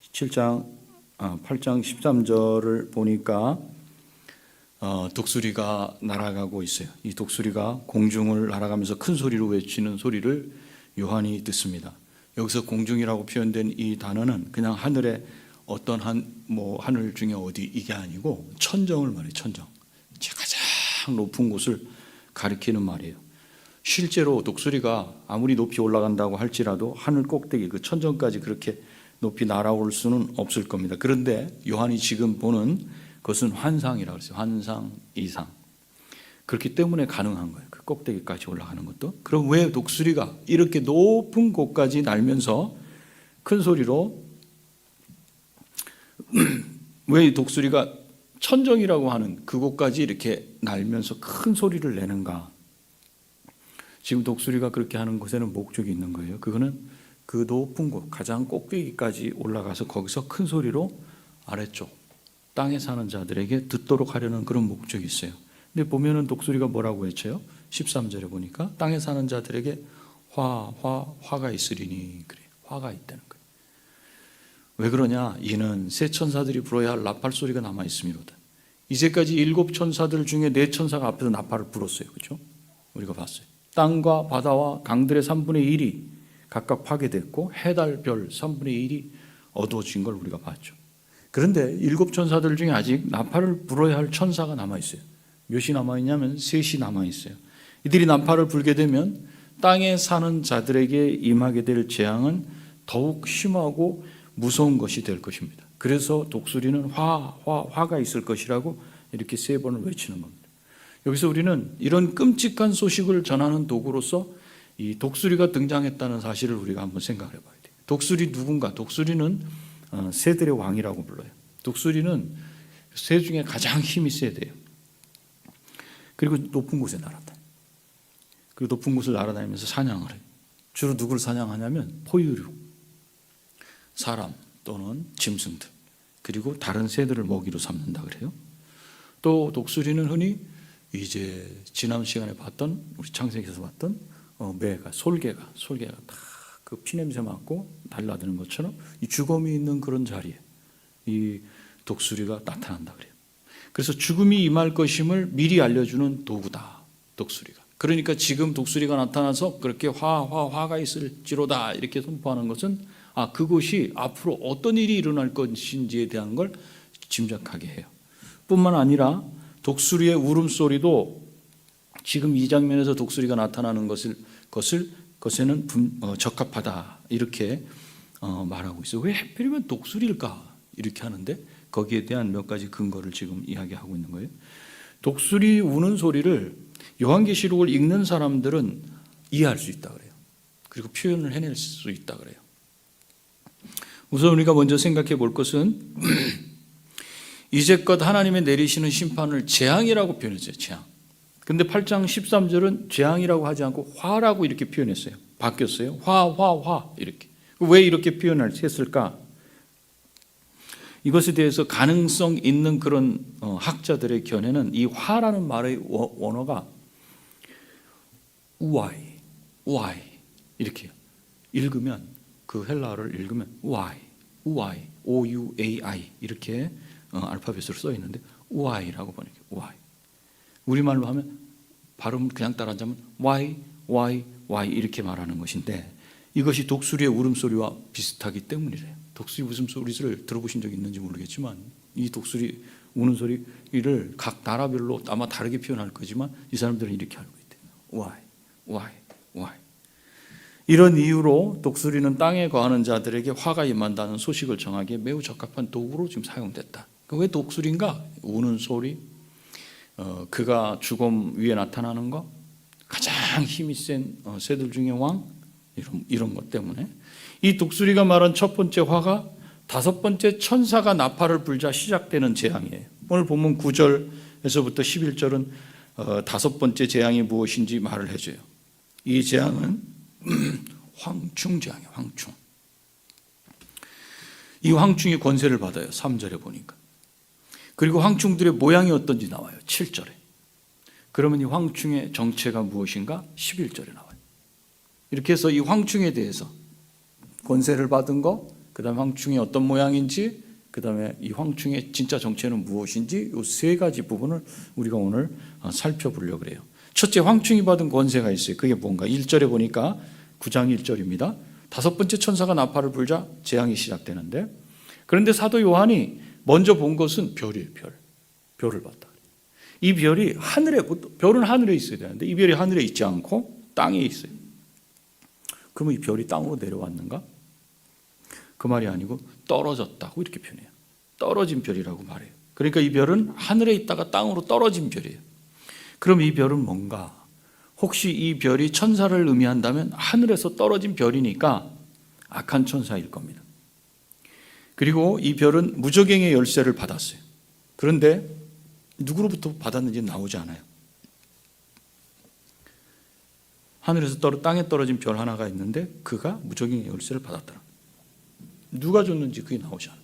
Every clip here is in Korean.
8장 13절을 보니까 독수리가 날아가고 있어요. 이 독수리가 공중을 날아가면서 큰 소리로 외치는 소리를 요한이 듣습니다. 여기서 공중이라고 표현된 이 단어는 그냥 하늘의 어떤 하늘 중에 어디 이게 아니고 천정을 말해요. 천정. 가장 높은 곳을 가리키는 말이에요. 실제로 독수리가 아무리 높이 올라간다고 할지라도 하늘 꼭대기 그 천정까지 그렇게 높이 날아올 수는 없을 겁니다. 그런데 요한이 지금 보는 것은 환상이라고 했어요. 환상 이상. 그렇기 때문에 가능한 거예요. 그 꼭대기까지 올라가는 것도. 그럼 왜 독수리가 이렇게 높은 곳까지 날면서 큰 소리로 왜 독수리가 천정이라고 하는 그곳까지 이렇게 날면서 큰 소리를 내는가? 지금 독수리가 그렇게 하는 곳에는 목적이 있는 거예요. 그거는 그 높은 곳, 가장 꼭대기까지 올라가서 거기서 큰 소리로 아래쪽 땅에 사는 자들에게 듣도록 하려는 그런 목적이 있어요. 근데 보면은 독수리가 뭐라고 외쳐요? 13절에 보니까 땅에 사는 자들에게 화가 있으리니, 그래, 화가 있다는 거예요. 왜 그러냐? 이는 세 천사들이 불어야 할 나팔 소리가 남아 있음이로다. 이제까지 7 천사들 중에 4 천사가 앞에서 나팔을 불었어요. 그렇죠? 우리가 봤어요. 땅과 바다와 강들의 3분의 1이 각각 파괴됐고 해달 별 3분의 1이 어두워진 걸 우리가 봤죠. 그런데 7 천사들 중에 아직 나팔을 불어야 할 천사가 남아있어요. 몇이 남아있냐면 3이 남아있어요. 이들이 나팔을 불게 되면 땅에 사는 자들에게 임하게 될 재앙은 더욱 심하고 무서운 것이 될 것입니다. 그래서 독수리는 화가 있을 것이라고 이렇게 3번을 외치는 겁니다. 여기서 우리는 이런 끔찍한 소식을 전하는 도구로서 이 독수리가 등장했다는 사실을 우리가 한번 생각해 봐야 돼요. 독수리 누군가? 독수리는 새들의 왕이라고 불러요. 독수리는 새 중에 가장 힘이 세대요. 그리고 높은 곳에 날아다녀요. 그리고 높은 곳을 날아다니면서 사냥을 해요. 주로 누구를 사냥하냐면 포유류, 사람 또는 짐승들, 그리고 다른 새들을 먹이로 삼는다 그래요. 또 독수리는 흔히 이제 지난 시간에 봤던 우리 창세기에서 봤던 솔개가 다 그 피냄새 맡고 달라드는 것처럼 이 죽음이 있는 그런 자리에 이 독수리가 나타난다 그래요. 그래서 죽음이 임할 것임을 미리 알려주는 도구다, 독수리가. 그러니까 지금 독수리가 나타나서 그렇게 화가 있을지로다 이렇게 선포하는 것은 그것이 앞으로 어떤 일이 일어날 것인지에 대한 걸 짐작하게 해요. 뿐만 아니라 독수리의 울음소리도 지금 이 장면에서 독수리가 나타나는 것에는 적합하다 이렇게 말하고 있어요. 왜 하필이면 독수리일까? 이렇게 하는데 거기에 대한 몇 가지 근거를 지금 이야기하고 있는 거예요. 독수리 우는 소리를 요한계시록을 읽는 사람들은 이해할 수 있다 그래요. 그리고 표현을 해낼 수 있다 그래요. 우선 우리가 먼저 생각해 볼 것은 이제껏 하나님의 내리시는 심판을 재앙이라고 표현했어요. 재앙. 근데 8장 13절은 재앙이라고 하지 않고 화라고 이렇게 표현했어요. 바뀌었어요. 화 이렇게. 왜 이렇게 표현을 했을까? 이것에 대해서 가능성 있는 그런 학자들의 견해는 이 화라는 말의 원어가 우아이 이렇게 읽으면 그 헬라어를 읽으면 우아이 O-U-A-I 이렇게 알파벳으로 써 있는데 우아이라고 번역해요. 우아이. 우리말로 하면 발음 그냥 따라하자면 Y 이렇게 말하는 것인데 이것이 독수리의 울음소리와 비슷하기 때문이래요. 독수리 울음소리를 들어보신 적 있는지 모르겠지만 이 독수리 우는 소리를 각 나라별로 아마 다르게 표현할 거지만 이 사람들은 이렇게 알고 있대요. Y. 이런 이유로 독수리는 땅에 거하는 자들에게 화가 임한다는 소식을 정하기에 매우 적합한 도구로 지금 사용됐다. 왜 독수리인가? 우는 소리, 그가 죽음 위에 나타나는 것, 가장 힘이 센 새들 중에 왕, 이런 것 때문에 이 독수리가 말한 첫 번째 화가 5번째 천사가 나팔을 불자 시작되는 재앙이에요. 오늘 본문 9절에서부터 11절은 5번째 재앙이 무엇인지 말을 해줘요. 이 재앙은 황충재앙이에요. 황충. 이 황충이 권세를 받아요. 3절에 보니까. 그리고 황충들의 모양이 어떤지 나와요. 7절에. 그러면 이 황충의 정체가 무엇인가? 11절에 나와요. 이렇게 해서 이 황충에 대해서 권세를 받은 거, 그다음에 황충이 어떤 모양인지, 그다음에 이 황충의 진짜 정체는 무엇인지, 이 세 가지 부분을 우리가 오늘 살펴보려고 그래요. 첫째, 황충이 받은 권세가 있어요. 그게 뭔가? 1절에 보니까 9장 1절입니다. 다섯 번째 천사가 나팔을 불자 재앙이 시작되는데, 그런데 사도 요한이 먼저 본 것은 별이에요. 별을 봤다. 이 별이 하늘에, 별은 하늘에 있어야 되는데 이 별이 하늘에 있지 않고 땅에 있어요. 그러면 이 별이 땅으로 내려왔는가? 그 말이 아니고 떨어졌다고 이렇게 표현해요. 떨어진 별이라고 말해요. 그러니까 이 별은 하늘에 있다가 땅으로 떨어진 별이에요. 그럼 이 별은 뭔가? 혹시 이 별이 천사를 의미한다면 하늘에서 떨어진 별이니까 악한 천사일 겁니다. 그리고 이 별은 무저갱의 열쇠를 받았어요. 그런데 누구로부터 받았는지 나오지 않아요. 하늘에서 땅에 떨어진 별 하나가 있는데 그가 무저갱의 열쇠를 받았더라. 누가 줬는지 그게 나오지 않아요.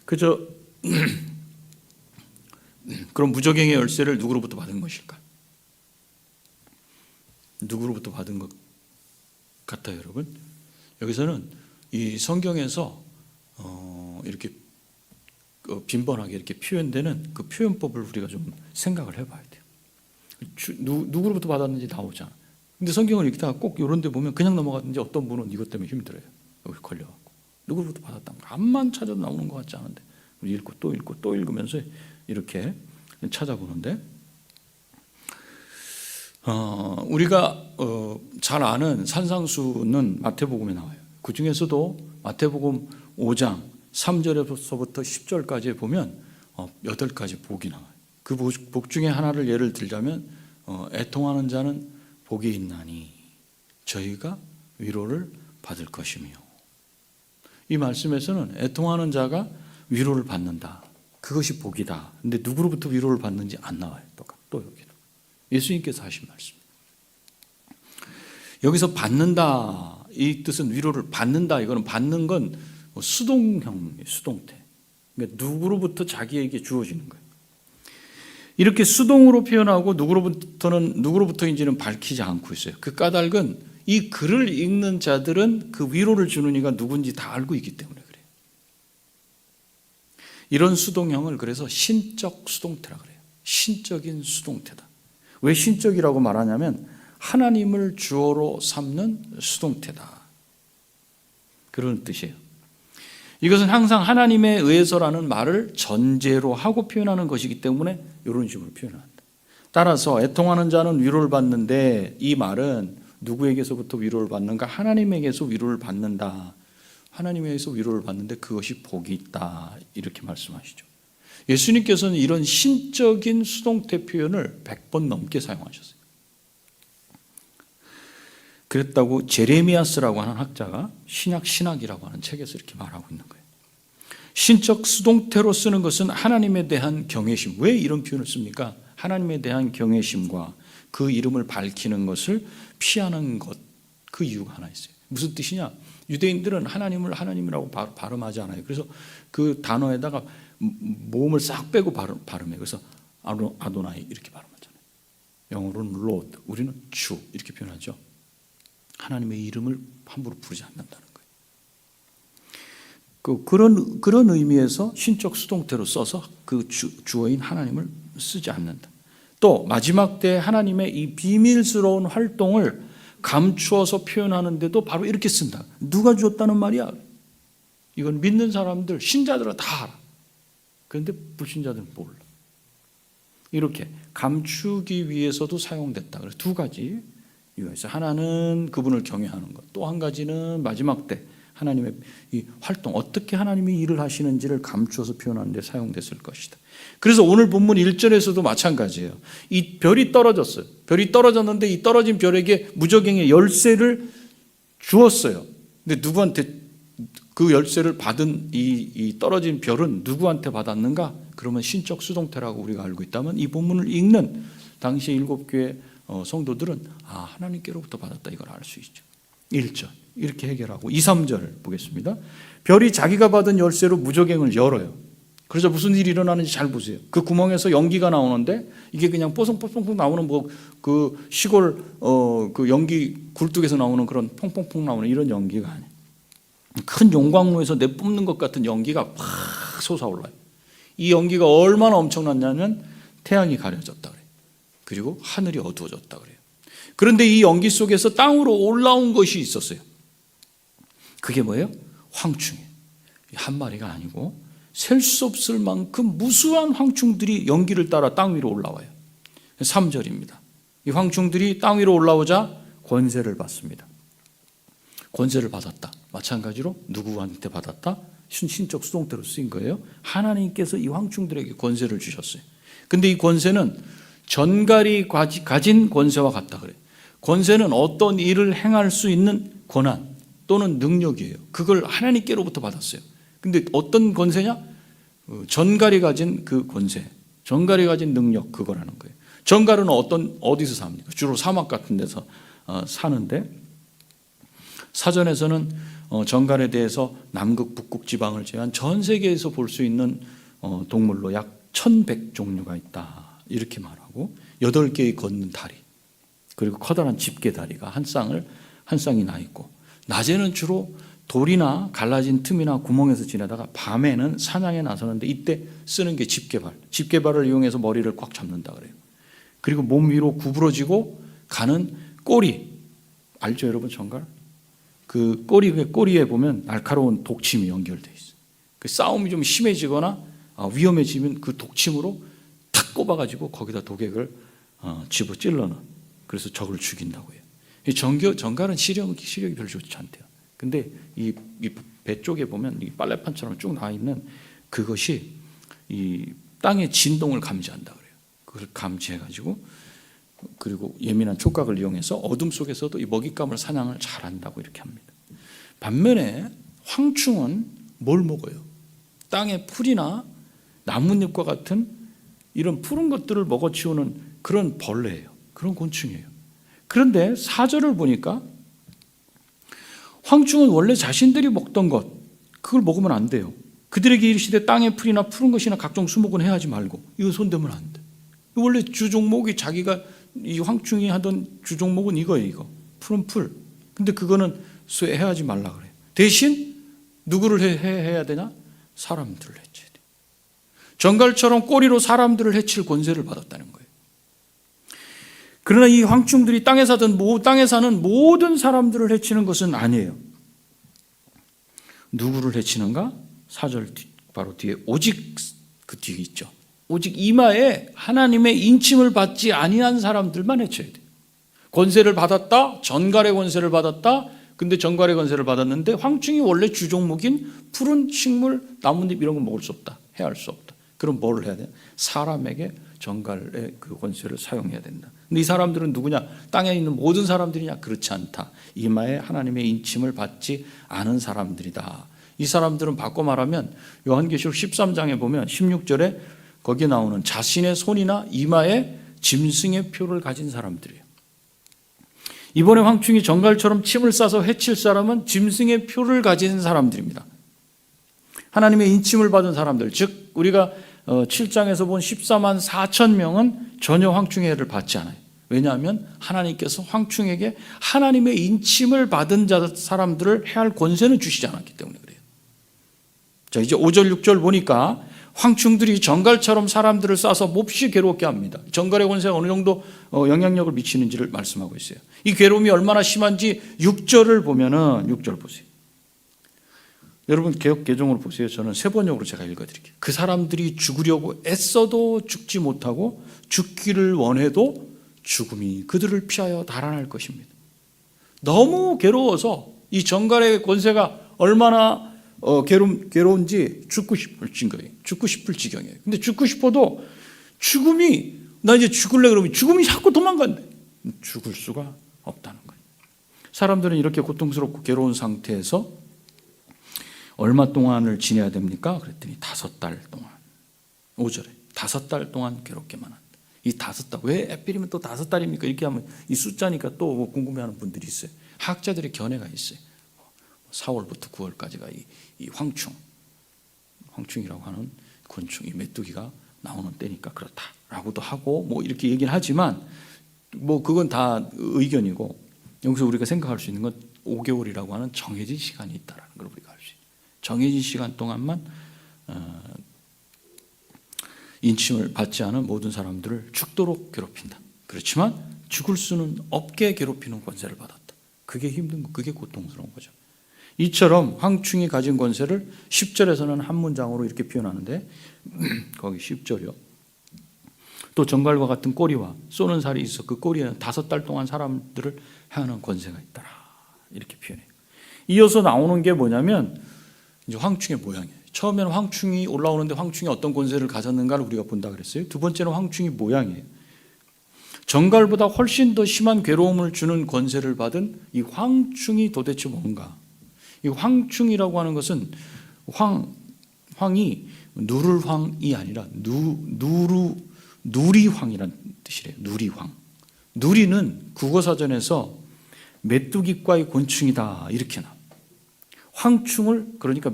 그저 그럼 무저갱의 열쇠를 누구로부터 받은 것일까? 누구로부터 받은 것 같아요, 여러분? 여기서는 이 성경에서 이렇게 빈번하게 이렇게 표현되는 그 표현법을 우리가 좀 생각을 해봐야 돼요. 누구로부터 받았는지 나오잖아. 근데 성경을 읽다가 꼭 이런 데 보면 그냥 넘어갔는지 어떤 분은 이것 때문에 힘들어요. 여기 걸려갖고. 누구로부터 받았던가. 암만 찾아도 나오는 것 같지 않은데. 읽고 또 읽으면서 이렇게 찾아보는데, 우리가 잘 아는 산상수는 마태복음에 나와요. 그 중에서도 마태복음 5장 3절에서부터 10절까지 보면 8가지 복이 나와요. 그 복 중에 하나를 예를 들자면 애통하는 자는 복이 있나니 저희가 위로를 받을 것이며, 이 말씀에서는 애통하는 자가 위로를 받는다. 그것이 복이다. 근데 누구로부터 위로를 받는지 안 나와요. 또 여기도 예수님께서 하신 말씀. 여기서 받는다, 이 뜻은 위로를 받는다. 이거는 받는 건 수동형이에요. 수동태. 그러니까 누구로부터 자기에게 주어지는 거예요. 이렇게 수동으로 표현하고 누구로부터인지는 밝히지 않고 있어요. 그 까닭은 이 글을 읽는 자들은 그 위로를 주는 이가 누군지 다 알고 있기 때문에 그래요. 이런 수동형을 그래서 신적 수동태라 그래요. 신적인 수동태다. 왜 신적이라고 말하냐면 하나님을 주어로 삼는 수동태다. 그런 뜻이에요. 이것은 항상 하나님에 의해서라는 말을 전제로 하고 표현하는 것이기 때문에 이런 식으로 표현한다. 따라서 애통하는 자는 위로를 받는데, 이 말은 누구에게서부터 위로를 받는가? 하나님에게서 위로를 받는다. 하나님에게서 위로를 받는데 그것이 복이 있다. 이렇게 말씀하시죠. 예수님께서는 이런 신적인 수동태 표현을 100번 넘게 사용하셨어요. 그랬다고 제레미야스라고 하는 학자가 신약이라고 하는 책에서 이렇게 말하고 있는 거예요. 신적 수동태로 쓰는 것은 하나님에 대한 경외심. 왜 이런 표현을 씁니까? 하나님에 대한 경외심과 그 이름을 밝히는 것을 피하는 것, 그 이유가 하나 있어요. 무슨 뜻이냐? 유대인들은 하나님을 하나님이라고 발음하지 않아요. 그래서 그 단어에다가 모음을 싹 빼고 발음해요. 그래서 아도나이 이렇게 발음하잖아요. 영어로는 Lord, 우리는 주 이렇게 표현하죠. 하나님의 이름을 함부로 부르지 않는다는 거예요. 그런 의미에서 신적 수동태로 써서 그 주어인 하나님을 쓰지 않는다. 또 마지막 때 하나님의 이 비밀스러운 활동을 감추어서 표현하는데도 바로 이렇게 쓴다. 누가 주었다는 말이야? 이건 믿는 사람들, 신자들은 다 알아. 그런데 불신자들은 몰라. 이렇게 감추기 위해서도 사용됐다. 그래서 두 가지 이유가 있어요. 하나는 그분을 경외하는 것, 또 한 가지는 마지막 때 하나님의 이 활동, 어떻게 하나님이 일을 하시는지를 감추어서 표현하는 데 사용됐을 것이다. 그래서 오늘 본문 1절에서도 마찬가지예요. 이 별이 떨어졌어요. 별이 떨어졌는데 이 떨어진 별에게 무저갱의 열쇠를 주었어요. 근데 누구한테 그 열쇠를 받은 이 떨어진 별은 누구한테 받았는가? 그러면 신적 수동태라고 우리가 알고 있다면 이 본문을 읽는 당시 7교회 성도들은 하나님께로부터 받았다, 이걸 알 수 있죠. 1절 이렇게 해결하고 2, 3절 보겠습니다. 별이 자기가 받은 열쇠로 무저갱을 열어요. 그래서 무슨 일이 일어나는지 잘 보세요. 그 구멍에서 연기가 나오는데 이게 그냥 뽀송뽀송 나오는 그 시골 그 연기 굴뚝에서 나오는 그런 퐁퐁퐁 나오는 이런 연기가 아니에요. 큰 용광로에서 내뿜는 것 같은 연기가 팍 솟아올라요. 이 연기가 얼마나 엄청났냐면 태양이 가려졌다 그래요. 그리고 하늘이 어두워졌다 그래요. 그런데 이 연기 속에서 땅으로 올라온 것이 있었어요. 그게 뭐예요? 황충이에요. 한 마리가 아니고 셀 수 없을 만큼 무수한 황충들이 연기를 따라 땅 위로 올라와요. 3절입니다. 이 황충들이 땅 위로 올라오자 권세를 받습니다. 권세를 받았다. 마찬가지로 누구한테 받았다? 신적 수동태로 쓰인 거예요. 하나님께서 이 황충들에게 권세를 주셨어요. 근데 이 권세는 전갈이 가진 권세와 같다 그래요. 권세는 어떤 일을 행할 수 있는 권한 또는 능력이에요. 그걸 하나님께로부터 받았어요. 근데 어떤 권세냐? 전갈이 가진 그 권세, 전갈이 가진 능력, 그거라는 거예요. 전갈은 어디서 삽니까? 주로 사막 같은 데서 사는데, 사전에서는 전갈에 대해서 남극, 북극 지방을 제외한 전 세계에서 볼 수 있는 동물로 약 1100종류가 있다. 이렇게 말하고 8개의 걷는 다리, 그리고 커다란 집게 다리가 한 쌍이 나 있고, 낮에는 주로 돌이나 갈라진 틈이나 구멍에서 지내다가 밤에는 사냥에 나서는데 이때 쓰는 게 집게발을 이용해서 머리를 꽉 잡는다 그래요. 그리고 몸 위로 구부러지고 가는 꼬리, 알죠 여러분? 전갈? 그 꼬리에 보면 날카로운 독침이 연결되어 있어요. 그 싸움이 좀 심해지거나 위험해지면 그 독침으로 탁 꼽아가지고 거기다 독액을 집어 찔러는, 그래서 적을 죽인다고 해요. 이 전갈은 시력이 별로 좋지 않대요. 근데 이 배 쪽에 보면 이 빨래판처럼 쭉 나와 있는 그것이 이 땅의 진동을 감지한다 그래요. 그걸 감지해가지고, 그리고 예민한 촉각을 이용해서 어둠 속에서도 이 먹잇감을 사냥을 잘한다고 이렇게 합니다. 반면에 황충은 뭘 먹어요? 땅의 풀이나 나뭇잎과 같은 이런 푸른 것들을 먹어치우는 그런 벌레예요. 그런 곤충이에요. 그런데 4절을 보니까 황충은 원래 자신들이 먹던 것, 그걸 먹으면 안 돼요. 그들에게 이르시되 땅의 풀이나 푸른 것이나 각종 수목은 해하지 말고, 이거 손대면 안 돼. 원래 주종목이, 자기가 이 황충이 하던 주종목은 이거예요. 이거 푸른 풀. 근데 그거는 해하지 말라 그래요. 대신 누구를 해야 되냐? 사람들을 해쳐야 돼. 전갈처럼 꼬리로 사람들을 해칠 권세를 받았다는 거예요. 그러나 이 황충들이 땅에 사는 모든 사람들을 해치는 것은 아니에요. 누구를 해치는가? 4절 바로 뒤에 오직, 그 뒤에 있죠. 오직 이마에 하나님의 인침을 받지 아니한 사람들만 해쳐야 돼요. 권세를 받았다, 전갈의 권세를 받았다. 근데 전갈의 권세를 받았는데 황충이 원래 주종목인 푸른 식물, 나뭇잎 이런 거 먹을 수 없다, 해할 수 없다. 그럼 뭘 해야 돼요? 사람에게 전갈의 그 권세를 사용해야 된다. 근데 이 사람들은 누구냐? 땅에 있는 모든 사람들이냐? 그렇지 않다. 이마에 하나님의 인침을 받지 않은 사람들이다. 이 사람들은 바꿔 말하면 요한계시록 13장에 보면 16절에 거기에 나오는 자신의 손이나 이마에 짐승의 표를 가진 사람들이에요. 이번에 황충이 전갈처럼 침을 싸서 해칠 사람은 짐승의 표를 가진 사람들입니다. 하나님의 인침을 받은 사람들, 즉 우리가 7장에서 본 14만 4천 명은 전혀 황충의 해를 받지 않아요. 왜냐하면 하나님께서 황충에게 하나님의 인침을 받은 사람들을 해할 권세는 주시지 않았기 때문에 그래요. 자, 이제 5절 6절 보니까 황충들이 전갈처럼 사람들을 싸서 몹시 괴롭게 합니다. 전갈의 권세가 어느 정도 영향력을 미치는지를 말씀하고 있어요. 이 괴로움이 얼마나 심한지 6절을 보면은, 6절 보세요. 여러분 개역 개정으로 보세요. 저는 세 번역으로 제가 읽어드릴게요. 그 사람들이 죽으려고 애써도 죽지 못하고 죽기를 원해도 죽음이 그들을 피하여 달아날 것입니다. 너무 괴로워서 이 전갈의 권세가 얼마나 괴로운지 죽고 싶을 지경이에요. 근데 죽고 싶어도 죽음이, 나 이제 죽을래 그러면 죽음이 자꾸 도망간대. 죽을 수가 없다는 거예요. 사람들은 이렇게 고통스럽고 괴로운 상태에서 얼마 동안을 지내야 됩니까? 그랬더니 5달 동안. 5절에 5달 동안 괴롭게만 한다. 이 5달, 왜 하필이면 또 5달입니까? 이렇게 하면 이 숫자니까 또 궁금해하는 분들이 있어요. 학자들의 견해가 있어요. 4월부터 9월까지가 이 황충이라고 하는 곤충, 이 메뚜기가 나오는 때니까 그렇다라고도 하고 뭐 이렇게 얘기는 하지만 뭐 그건 다 의견이고, 여기서 우리가 생각할 수 있는 건 5개월이라고 하는 정해진 시간이 있다는 걸 우리가 알 수 있어요. 정해진 시간 동안만 인침을 받지 않은 모든 사람들을 죽도록 괴롭힌다. 그렇지만 죽을 수는 없게 괴롭히는 권세를 받았다. 그게 힘든 거, 그게 고통스러운 거죠. 이처럼 황충이 가진 권세를 10절에서는 한 문장으로 이렇게 표현하는데 거기 10절이요. 또 정갈과 같은 꼬리와 쏘는 살이 있어 그 꼬리에는 5달 동안 사람들을 해하는 권세가 있더라. 이렇게 표현해요. 이어서 나오는 게 뭐냐면 이제 황충의 모양이에요. 처음에는 황충이 올라오는데 황충이 어떤 권세를 가졌는가를 우리가 본다 그랬어요. 두 번째는 황충이 모양이에요. 정갈보다 훨씬 더 심한 괴로움을 주는 권세를 받은 이 황충이 도대체 뭔가? 이 황충이라고 하는 것은 황이 누를 황이 아니라 누리황이라는 뜻이래요. 누리황. 누리는 국어사전에서 메뚜기과의 곤충이다 이렇게 나와. 황충을 그러니까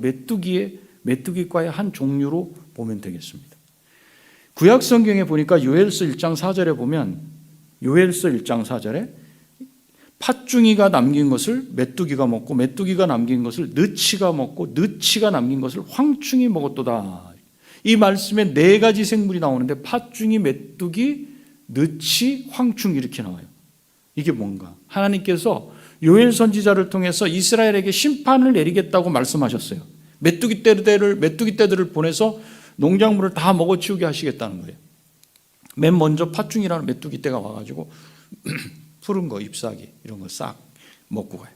메뚜기과의 한 종류로 보면 되겠습니다. 구약 성경에 보니까 요엘서 1장 4절에 보면 요엘서 1장 4절에 팥중이가 남긴 것을 메뚜기가 먹고 메뚜기가 남긴 것을 느치가 먹고 느치가 남긴 것을 황충이 먹었도다. 이 말씀에 4가지 생물이 나오는데 팥중이, 메뚜기, 느치, 황충 이렇게 나와요. 이게 뭔가? 하나님께서 요엘 선지자를 통해서 이스라엘에게 심판을 내리겠다고 말씀하셨어요. 메뚜기 떼들을 보내서 농작물을 다 먹어치우게 하시겠다는 거예요. 맨 먼저 팥중이라는 메뚜기 떼가 와가지고 푸른 거, 잎사귀 이런 거 싹 먹고 가요.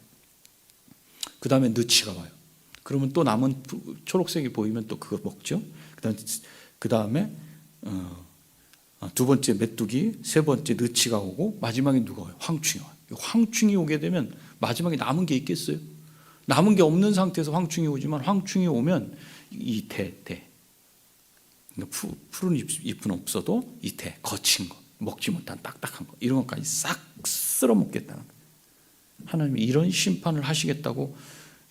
그 다음에 느치가 와요. 그러면 또 남은 초록색이 보이면 또 그거 먹죠. 그 다음에 두 번째 메뚜기, 세 번째 느치가 오고 마지막에 누가 와요? 황충이 와요. 황충이 오게 되면 마지막에 남은 게 있겠어요? 남은 게 없는 상태에서 황충이 오지만 황충이 오면 이 대. 그러니까 푸른 잎은 없어도 이 대, 거친 거, 먹지 못한 딱딱한 거 이런 것까지 싹 쓸어 먹겠다는 거예요. 하나님이 이런 심판을 하시겠다고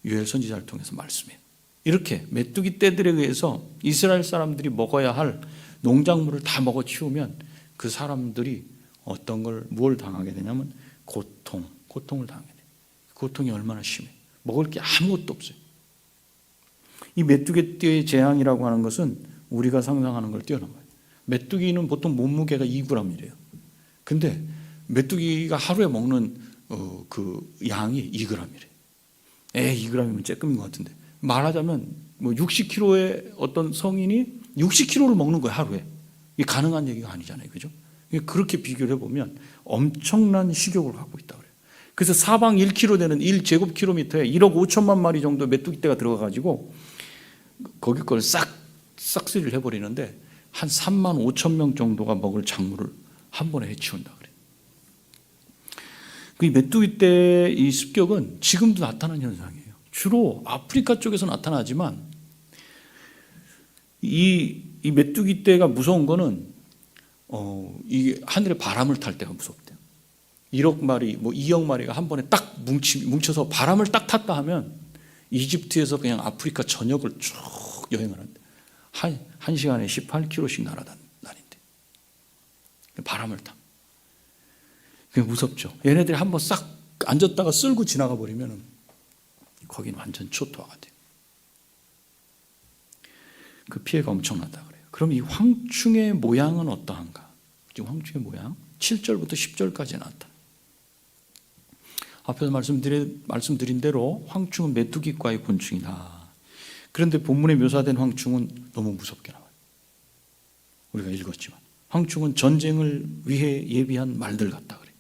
요엘 선지자를 통해서 말씀해요. 이렇게 메뚜기 떼들에 의해서 이스라엘 사람들이 먹어야 할 농작물을 다 먹어치우면 그 사람들이 뭘 당하게 되냐면 고통을 당하게 돼요. 고통이 얼마나 심해. 먹을 게 아무것도 없어요. 이 메뚜기 떼의 재앙이라고 하는 것은 우리가 상상하는 걸 뛰어넘어요. 메뚜기는 보통 몸무게가 2g이래요. 근데 메뚜기가 하루에 먹는 그 양이 2g이래요. 2g이면 쬐끔인 것 같은데 말하자면 뭐 60kg의 어떤 성인이 60kg를 먹는 거예요 하루에. 이게 가능한 얘기가 아니잖아요, 그죠? 그렇게 비교를 해보면 엄청난 식욕을 갖고 있다 그래요. 그래서 사방 1km 되는 1제곱킬로미터에 1억 5천만 마리 정도 메뚜기떼가 들어가가지고 거기 걸 싹쓸이를 해버리는데 한 3만 5천 명 정도가 먹을 작물을 한 번에 해치운다 그래요. 그 메뚜기떼의 이 습격은 지금도 나타나는 현상이에요. 주로 아프리카 쪽에서 나타나지만 이 메뚜기떼가 무서운 거는 이 하늘에 바람을 탈 때가 무섭대요. 1억 마리, 2억 마리가 한 번에 딱 뭉쳐서 바람을 딱 탔다 하면 이집트에서 그냥 아프리카 전역을 쭉 여행을 한대. 한 시간에 18km씩 날아다닌대. 바람을 타. 그게 무섭죠. 얘네들이 한번 싹 앉았다가 쓸고 지나가 버리면 거긴 완전 초토화가 돼요. 그 피해가 엄청나다 그래요. 그럼 이 황충의 모양은 어떠한가? 지금 황충의 모양 7절부터 10절까지 나왔다. 앞에서 말씀드린 대로 황충은 메뚜기과의 곤충이다. 그런데 본문에 묘사된 황충은 너무 무섭게 나와요. 우리가 읽었지만 황충은 전쟁을 위해 예비한 말들 같다 그래요.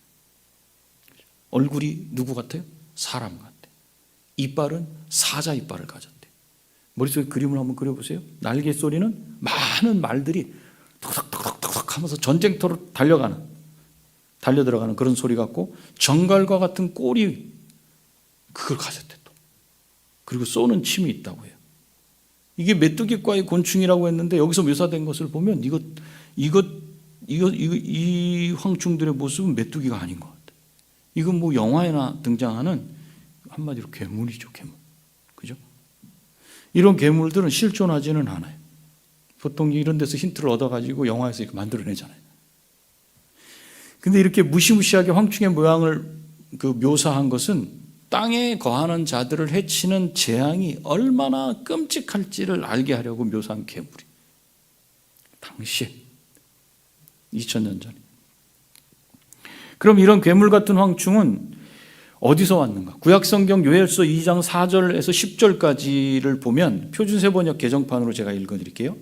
얼굴이 누구 같아요? 사람 같아요. 이빨은 사자 이빨을 가졌대요. 머릿속에 그림을 한번 그려보세요. 날개 소리는 많은 말들이 덕덕덕덕 하면서 전쟁터로 달려들어가는 그런 소리 같고 정갈과 같은 꼬리 그걸 가졌대 또. 그리고 쏘는 침이 있다고 해요. 이게 메뚜기과의 곤충이라고 했는데 여기서 묘사된 것을 보면 이 황충들의 모습은 메뚜기가 아닌 것 같아요. 이건 뭐 영화에나 등장하는 한마디로 괴물이죠, 괴물. 그죠? 이런 괴물들은 실존하지는 않아요. 보통 이런 데서 힌트를 얻어가지고 영화에서 이렇게 만들어내잖아요. 근데 이렇게 무시무시하게 황충의 모양을 묘사한 것은 땅에 거하는 자들을 해치는 재앙이 얼마나 끔찍할지를 알게 하려고 묘사한 괴물이 당시에 2000년 전에. 그럼 이런 괴물 같은 황충은 어디서 왔는가? 구약성경 요엘서 2장 4절에서 10절까지를 보면 표준세번역 개정판으로 제가 읽어드릴게요.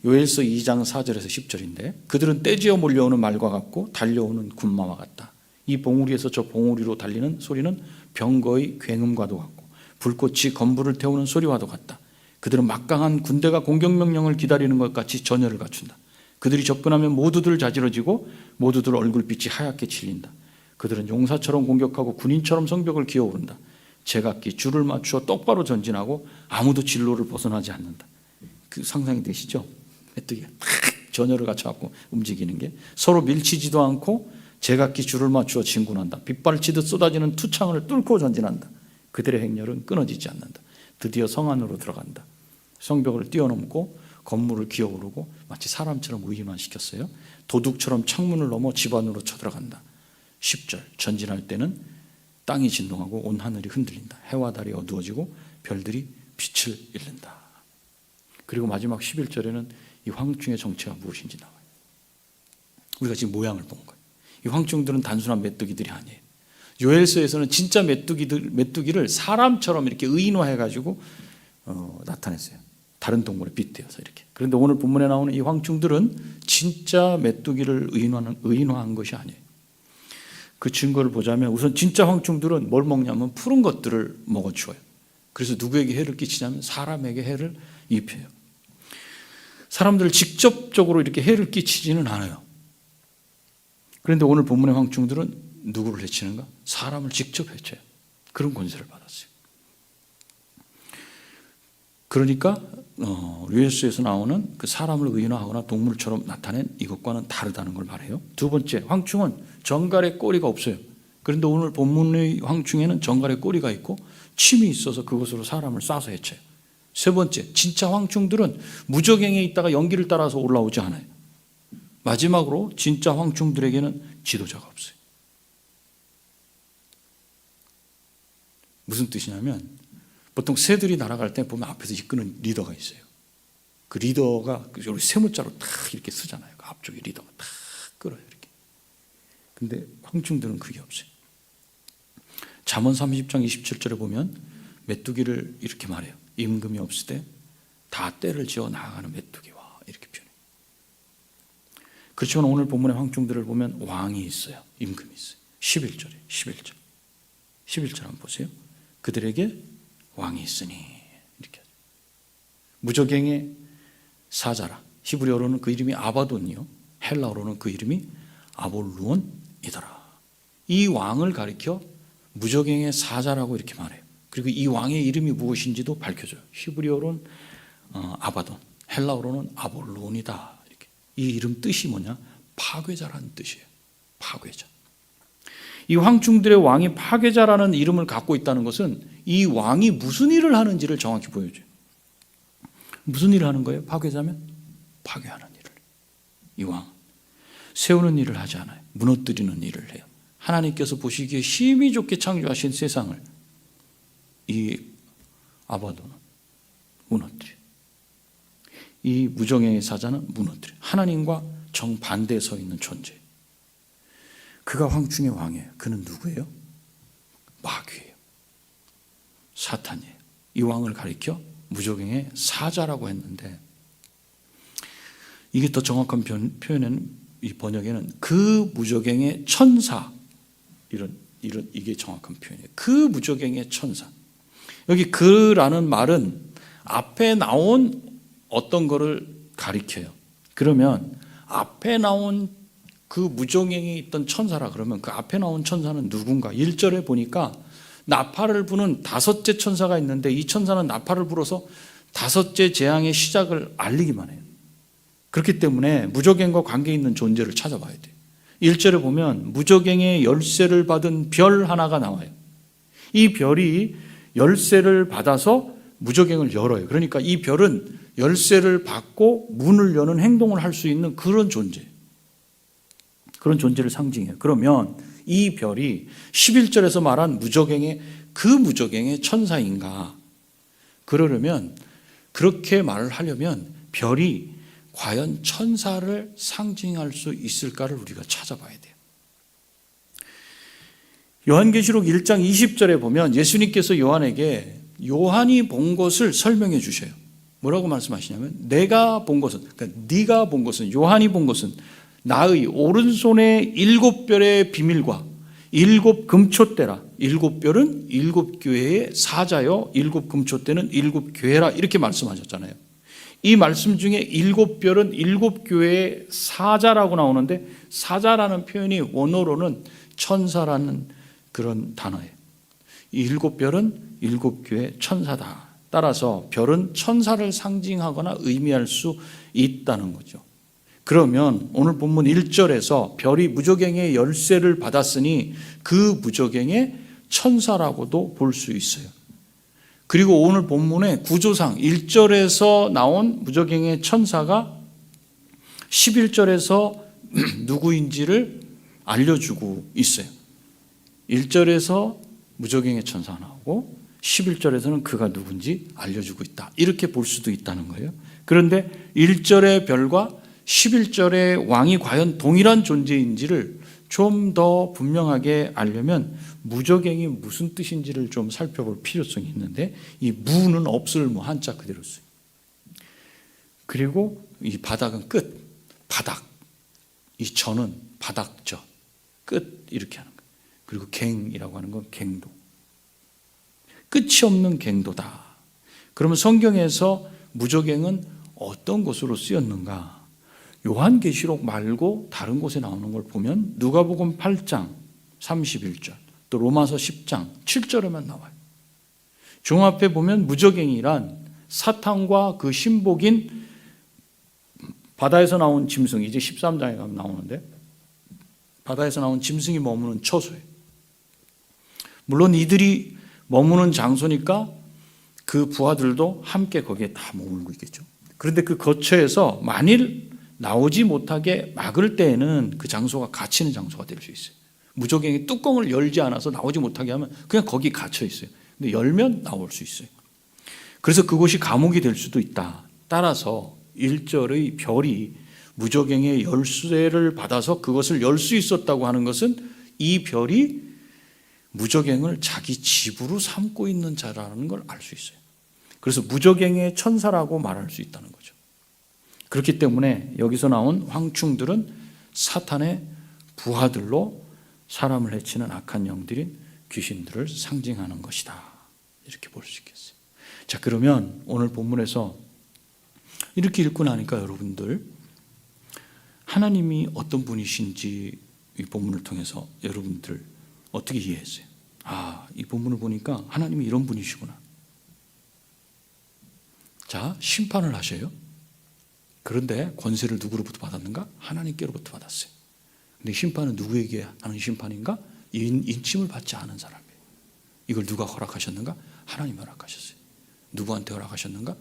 요엘서 2장 4절에서 10절인데 그들은 떼지어 몰려오는 말과 같고 달려오는 군마와 같다. 이 봉우리에서 저 봉우리로 달리는 소리는 병거의 굉음과도 같고 불꽃이 건물을 태우는 소리와도 같다. 그들은 막강한 군대가 공격명령을 기다리는 것 같이 전열을 갖춘다. 그들이 접근하면 모두들 자지러지고 모두들 얼굴빛이 하얗게 칠린다. 그들은 용사처럼 공격하고 군인처럼 성벽을 기어오른다. 제각기 줄을 맞추어 똑바로 전진하고 아무도 진로를 벗어나지 않는다. 그 상상이 되시죠? 메뚜기가 탁 전열을 갖춰갖고 움직이는 게 서로 밀치지도 않고 제각기 줄을 맞추어 진군한다. 빗발치듯 쏟아지는 투창을 뚫고 전진한다. 그들의 행렬은 끊어지지 않는다. 드디어 성 안으로 들어간다. 성벽을 뛰어넘고 건물을 기어오르고 마치 사람처럼 의인화시켰어요. 도둑처럼 창문을 넘어 집 안으로 쳐들어간다. 10절 전진할 때는 땅이 진동하고 온 하늘이 흔들린다. 해와 달이 어두워지고 별들이 빛을 잃는다. 그리고 마지막 11절에는 이 황충의 정체가 무엇인지 나와요. 우리가 지금 모양을 본 거예요. 이 황충들은 단순한 메뚜기들이 아니에요. 요엘서에서는 진짜 메뚜기를 사람처럼 이렇게 의인화해가지고 나타냈어요. 다른 동물에 빗대어서 이렇게. 그런데 오늘 본문에 나오는 이 황충들은 진짜 메뚜기를 의인화한 것이 아니에요. 그 증거를 보자면 우선 진짜 황충들은 뭘 먹냐면 푸른 것들을 먹어 치워요. 그래서 누구에게 해를 끼치냐면 사람에게 해를 입혀요. 사람들을 직접적으로 이렇게 해를 끼치지는 않아요. 그런데 오늘 본문의 황충들은 누구를 해치는가? 사람을 직접 해쳐요. 그런 권세를 받았어요. 그러니까 요엘서에서 나오는 그 사람을 의인화하거나 동물처럼 나타낸 이것과는 다르다는 걸 말해요. 두 번째, 황충은 정갈의 꼬리가 없어요. 그런데 오늘 본문의 황충에는 정갈의 꼬리가 있고 침이 있어서 그것으로 사람을 쏴서 해쳐요. 세 번째, 진짜 황충들은 무적행에 있다가 연기를 따라서 올라오지 않아요. 마지막으로 진짜 황충들에게는 지도자가 없어요. 무슨 뜻이냐면 보통 새들이 날아갈 때 보면 앞에서 이끄는 리더가 있어요. 그 리더가 우리 세무자로 탁 이렇게 쓰잖아요. 그 앞쪽에 리더가 탁 끌어요. 이렇게. 근데 황충들은 그게 없어요. 잠언 30장 27절에 보면 메뚜기를 이렇게 말해요. 임금이 없을 때 다 떼를 지어 나아가는 메뚜기와 이렇게 표현해요. 그렇지만 오늘 본문의 황충들을 보면 왕이 있어요. 임금이 있어요. 11절에 11절 한번 보세요. 그들에게 왕이 있으니 이렇게 무적행의 사자라. 히브리어로는 그 이름이 아바돈이요, 헬라어로는 그 이름이 아볼루온이더라. 이 왕을 가리켜 무적행의 사자라고 이렇게 말해요. 그리고 이 왕의 이름이 무엇인지도 밝혀줘요. 히브리어로는 아바돈, 헬라어로는 아볼루온이다. 이렇게. 이 이름 뜻이 뭐냐? 파괴자라는 뜻이에요. 파괴자. 이 황충들의 왕이 파괴자라는 이름을 갖고 있다는 것은 이 왕이 무슨 일을 하는지를 정확히 보여줘요. 무슨 일을 하는 거예요? 파괴자면 파괴하는 일을. 이 왕 세우는 일을 하지 않아요. 무너뜨리는 일을 해요. 하나님께서 보시기에 심히 좋게 창조하신 세상을 이 아바돈은 무너뜨려요. 이 무정행의 사자는 무너뜨려요. 하나님과 정반대에 서 있는 존재예요. 그가 황충의 왕이에요. 그는 누구예요? 마귀예요. 사탄이에요. 이 왕을 가리켜 무적행의 사자라고 했는데 이게 더 정확한 표현은 이 번역에는 그 무적행의 천사 이게 정확한 표현이에요. 그 무적행의 천사. 여기 그라는 말은 앞에 나온 어떤 거를 가리켜요. 그러면 앞에 나온 그 무적행에 있던 천사라 그러면 그 앞에 나온 천사는 누군가? 1절에 보니까 나팔을 부는 다섯째 천사가 있는데 이 천사는 나팔을 불어서 다섯째 재앙의 시작을 알리기만 해요. 그렇기 때문에 무적행과 관계 있는 존재를 찾아봐야 돼요. 1절에 보면 무적행의 열쇠를 받은 별 하나가 나와요. 이 별이 열쇠를 받아서 무적행을 열어요. 그러니까 이 별은 열쇠를 받고 문을 여는 행동을 할 수 있는 그런 존재예요. 그런 존재를 상징해요. 그러면 이 별이 11절에서 말한 무저갱의 그 무저갱의 천사인가? 그러려면 그렇게 말을 하려면 별이 과연 천사를 상징할 수 있을까를 우리가 찾아봐야 돼요. 요한계시록 1장 20절에 보면 예수님께서 요한에게 요한이 본 것을 설명해 주셔요. 뭐라고 말씀하시냐면 내가 본 것은, 그러니까 네가 본 것은, 요한이 본 것은 나의 오른손의 7별의 비밀과 7 금초대라. 7별은 7 교회의 사자요, 7 금초대는 7 교회라, 이렇게 말씀하셨잖아요. 이 말씀 중에 7별은 7 교회의 사자라고 나오는데, 사자라는 표현이 원어로는 천사라는 그런 단어예요. 이 7별은 7 교회 천사다. 따라서 별은 천사를 상징하거나 의미할 수 있다는 거죠. 그러면 오늘 본문 1절에서 별이 무저갱의 열쇠를 받았으니 그 무저갱의 천사라고도 볼 수 있어요. 그리고 오늘 본문의 구조상 1절에서 나온 무저갱의 천사가 11절에서 누구인지를 알려주고 있어요. 1절에서 무저갱의 천사가 나오고 11절에서는 그가 누군지 알려주고 있다. 이렇게 볼 수도 있다는 거예요. 그런데 1절의 별과 11절의 왕이 과연 동일한 존재인지를 좀 더 분명하게 알려면 무저갱이 무슨 뜻인지를 좀 살펴볼 필요성이 있는데, 이 무는 없을 무, 한자 그대로 써요. 그리고 이 바닥은 끝, 바닥. 이 저는 바닥저, 끝, 이렇게 하는 거예요. 그리고 갱이라고 하는 건 갱도, 끝이 없는 갱도다. 그러면 성경에서 무저갱은 어떤 것으로 쓰였는가? 요한계시록 말고 다른 곳에 나오는 걸 보면 누가복음 8장 31절, 또 로마서 10장 7절에만 나와요. 종합해 보면 무저갱이란 사탄과 그 신복인 바다에서 나온 짐승, 이제 13장에 가면 나오는데, 바다에서 나온 짐승이 머무는 처소예요. 물론 이들이 머무는 장소니까 그 부하들도 함께 거기에 다 머물고 있겠죠. 그런데 그 거처에서 만일 나오지 못하게 막을 때에는 그 장소가 갇히는 장소가 될 수 있어요. 무저갱이 뚜껑을 열지 않아서 나오지 못하게 하면 그냥 거기 갇혀 있어요. 근데 열면 나올 수 있어요. 그래서 그곳이 감옥이 될 수도 있다. 따라서 1절의 별이 무저갱의 열쇠를 받아서 그것을 열 수 있었다고 하는 것은 이 별이 무저갱을 자기 집으로 삼고 있는 자라는 걸 알 수 있어요. 그래서 무저갱의 천사라고 말할 수 있다는 거죠. 그렇기 때문에 여기서 나온 황충들은 사탄의 부하들로 사람을 해치는 악한 영들인 귀신들을 상징하는 것이다. 이렇게 볼 수 있겠어요. 자, 그러면 오늘 본문에서 이렇게 읽고 나니까 여러분들 하나님이 어떤 분이신지 이 본문을 통해서 여러분들 어떻게 이해했어요? 아, 이 본문을 보니까 하나님이 이런 분이시구나. 자, 심판을 하셔요. 그런데 권세를 누구로부터 받았는가? 하나님께로부터 받았어요. 근데 심판은 누구에게 하는 심판인가? 인침을 받지 않은 사람이에요. 이걸 누가 허락하셨는가? 하나님이 허락하셨어요. 누구한테 허락하셨는가?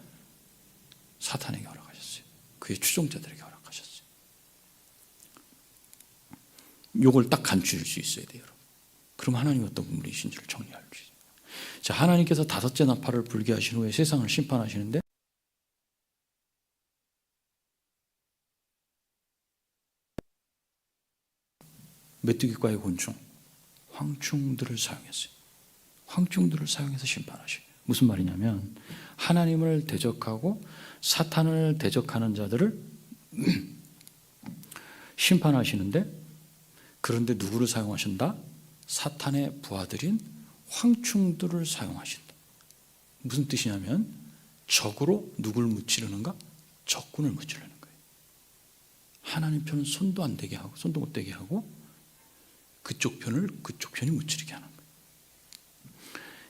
사탄에게 허락하셨어요. 그의 추종자들에게 허락하셨어요. 이걸 딱 간추릴 수 있어야 돼요, 여러분. 그럼 하나님이 어떤 분이신지를 정리할 수 있어요. 자, 하나님께서 다섯째 나팔을 불게 하신 후에 세상을 심판하시는데, 메뚜기과의 곤충, 황충들을 사용했어요. 황충들을 사용해서 심판하셔요. 무슨 말이냐면 하나님을 대적하고 사탄을 대적하는 자들을 심판하시는데, 그런데 누구를 사용하신다? 사탄의 부하들인 황충들을 사용하신다. 무슨 뜻이냐면 적으로 누굴 무찌르는가? 적군을 무찌르는 거예요. 하나님 편은 손도 안 대게 하고, 손도 못 대게 하고, 그쪽 편이 무찌르게 하는 거예요.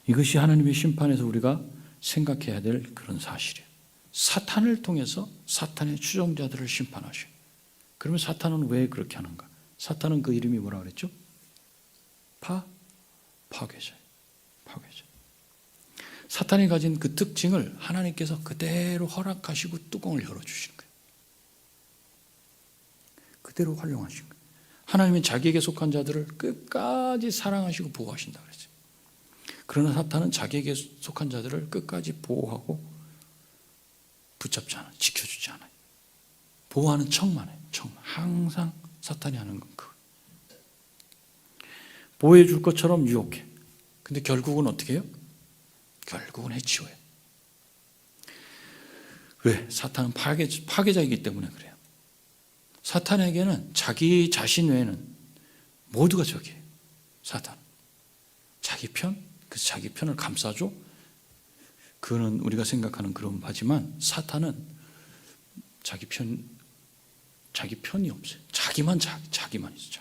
이것이 하나님의 심판에서 우리가 생각해야 될 그런 사실이에요. 사탄을 통해서 사탄의 추종자들을 심판하셔요. 그러면 사탄은 왜 그렇게 하는가? 사탄은 그 이름이 뭐라 그랬죠? 파괴자예요. 파괴자. 사탄이 가진 그 특징을 하나님께서 그대로 허락하시고 뚜껑을 열어주시는 거예요. 그대로 활용하신 거예요. 하나님은 자기에게 속한 자들을 끝까지 사랑하시고 보호하신다 그랬어요. 그러나 사탄은 자기에게 속한 자들을 끝까지 보호하고 붙잡지 않아요. 지켜주지 않아요. 보호하는 척만 해요. 척만. 항상 사탄이 하는 건 그거. 보호해 줄 것처럼 유혹해. 근데 결국은 어떻게 해요? 결국은 해치워요. 왜? 사탄은 파괴자이기 때문에 그래요. 사탄에게는 자기 자신 외에는 모두가 적이에요. 사탄. 자기 편? 그래서 자기 편을 감싸줘? 그거는 우리가 생각하는 그런 바지만 사탄은 자기 편이 없어요. 자기만 있어.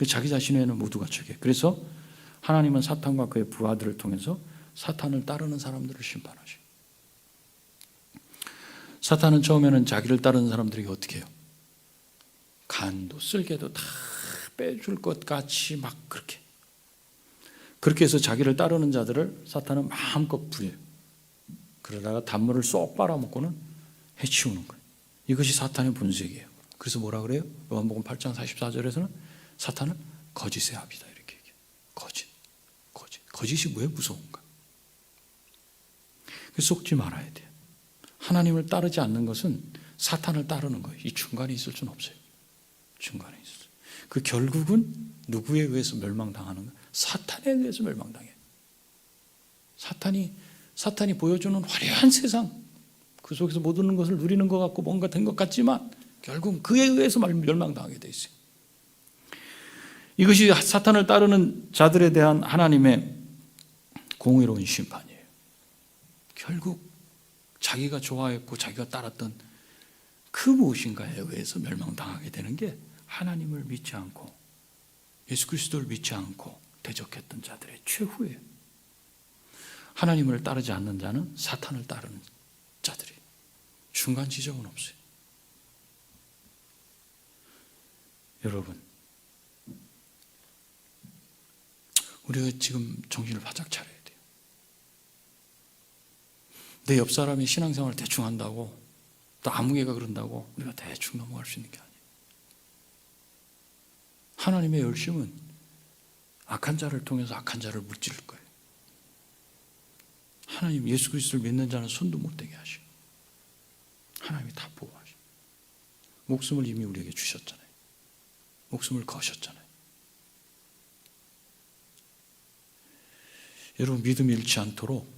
자기 자신 외에는 모두가 적이에요. 그래서 하나님은 사탄과 그의 부하들을 통해서 사탄을 따르는 사람들을 심판하셔요. 사탄은 처음에는 자기를 따르는 사람들에게 어떻게 해요? 간도 쓸개도 다 빼줄 것 같이 막 그렇게 해서 자기를 따르는 자들을 사탄은 마음껏 부려요. 그러다가 단물을 쏙 빨아먹고는 해치우는 거예요. 이것이 사탄의 본색이에요. 그래서 뭐라 그래요? 요한복음 8장 44절에서는 사탄은 거짓의 아비다 이렇게 얘기해요. 거짓이 왜 무서운가? 그래서 속지 말아야 돼요. 하나님을 따르지 않는 것은 사탄을 따르는 거예요. 이 중간에 있을 수는 없어요. 중간에 있을 수. 그 결국은 누구에 의해서 멸망당하는 거예요? 사탄에 의해서 멸망당해요. 사탄이 보여주는 화려한 세상, 그 속에서 모든 것을 누리는 것 같고 뭔가 된 것 같지만 결국 그에 의해서 멸망당하게 돼 있어요. 이것이 사탄을 따르는 자들에 대한 하나님의 공의로운 심판이에요. 결국 자기가 좋아했고 자기가 따랐던 그 무엇인가에 의해서 멸망당하게 되는 게 하나님을 믿지 않고 예수 그리스도를 믿지 않고 대적했던 자들의 최후예요. 하나님을 따르지 않는 자는 사탄을 따르는 자들이 중간 지점은 없어요. 여러분, 우리가 지금 정신을 바짝 차려야 돼요. 내 옆 사람이 신앙생활을 대충 한다고 또 아무개가 그런다고 우리가 대충 넘어갈 수 있는 게 아니에요. 하나님의 열심은 악한 자를 통해서 악한 자를 물찌를 거예요. 하나님 예수 그리스도를 믿는 자는 손도 못 대게 하시고 하나님이 다 보호하시고 목숨을 이미 우리에게 주셨잖아요. 목숨을 거셨잖아요. 여러분 믿음이 잃지 않도록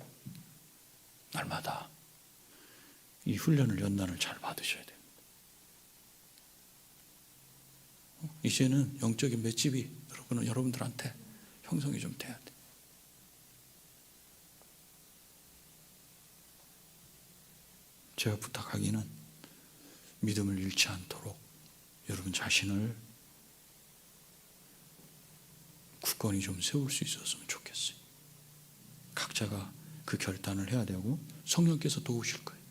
날마다 이 훈련을 연단을 잘 받으셔야 돼요. 이제는 영적인 맷집이 여러분들한테 형성이 좀 돼야 돼요. 제가 부탁하기는 믿음을 잃지 않도록 여러분 자신을 굳건히 좀 세울 수 있었으면 좋겠어요. 각자가 그 결단을 해야 되고 성령께서 도우실 거예요.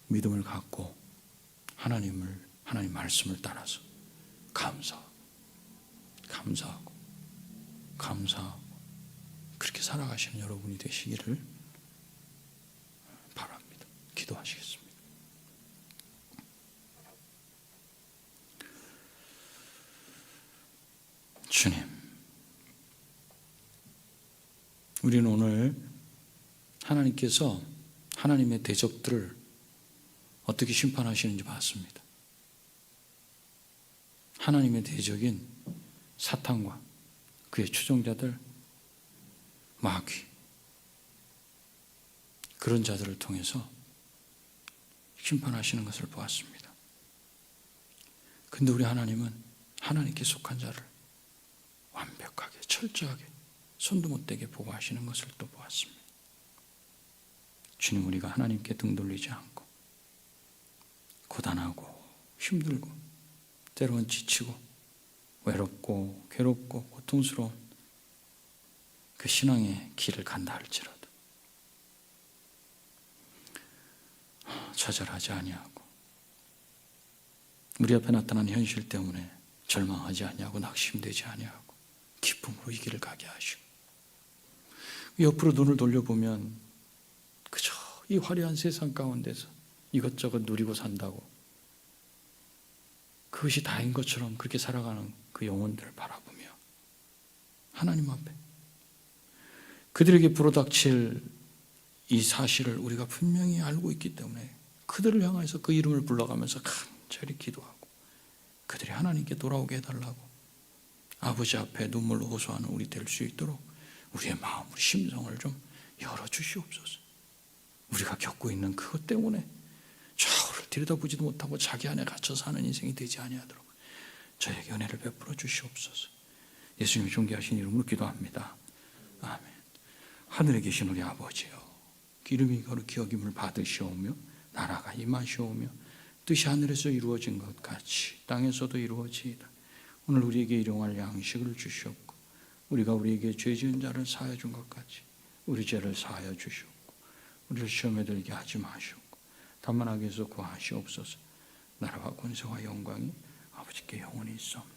믿음을 갖고 하나님 말씀을 따라서 감사하고 그렇게 살아가시는 여러분이 되시기를 바랍니다. 기도하시겠습니다. 주님, 우리는 오늘 하나님께서 하나님의 대적들을 어떻게 심판하시는지 봤습니다. 하나님의 대적인 사탄과 그의 추종자들, 마귀, 그런 자들을 통해서 심판하시는 것을 보았습니다. 근데 우리 하나님은 하나님께 속한 자를 완벽하게 철저하게 손도 못 대게 보호하시는 것을 또 보았습니다. 주님, 우리가 하나님께 등 돌리지 않고 고단하고 힘들고 때로는 지치고 외롭고 괴롭고 고통스러운 그 신앙의 길을 간다 할지라도 좌절하지 아니하고 우리 앞에 나타난 현실 때문에 절망하지 아니하고 낙심되지 아니하고 기쁨으로 이 길을 가게 하시고 옆으로 눈을 돌려보면 그저 이 화려한 세상 가운데서 이것저것 누리고 산다고 그것이 다인 것처럼 그렇게 살아가는 그 영혼들을 바라보며 하나님 앞에 그들에게 불어닥칠 이 사실을 우리가 분명히 알고 있기 때문에 그들을 향해서 그 이름을 불러가면서 간절히 기도하고 그들이 하나님께 돌아오게 해달라고 아버지 앞에 눈물로 호소하는 우리 될 수 있도록 우리의 마음, 우리 심성을 좀 열어주시옵소서. 우리가 겪고 있는 그것 때문에 좌우를 들여다보지도 못하고 자기 안에 갇혀 사는 인생이 되지 아니하도록 저에게 은혜를 베풀어 주시옵소서. 예수님의 존귀하신 이름으로 기도합니다. 아멘. 하늘에 계신 우리 아버지여, 이름이 거룩히 여김을 받으시오며 나라가 임하시오며 뜻이 하늘에서 이루어진 것 같이 땅에서도 이루어지이다. 오늘 우리에게 일용할 양식을 주시옵고 우리가 우리에게 죄 지은 자를 사하여 준 것 같이 우리 죄를 사하여 주시옵고 우리를 시험에 들게 하지 마시옵고 다만 악에서 구하시옵소서. 나라와 권세와 영광이 아버지께 영원히 있사옵나다.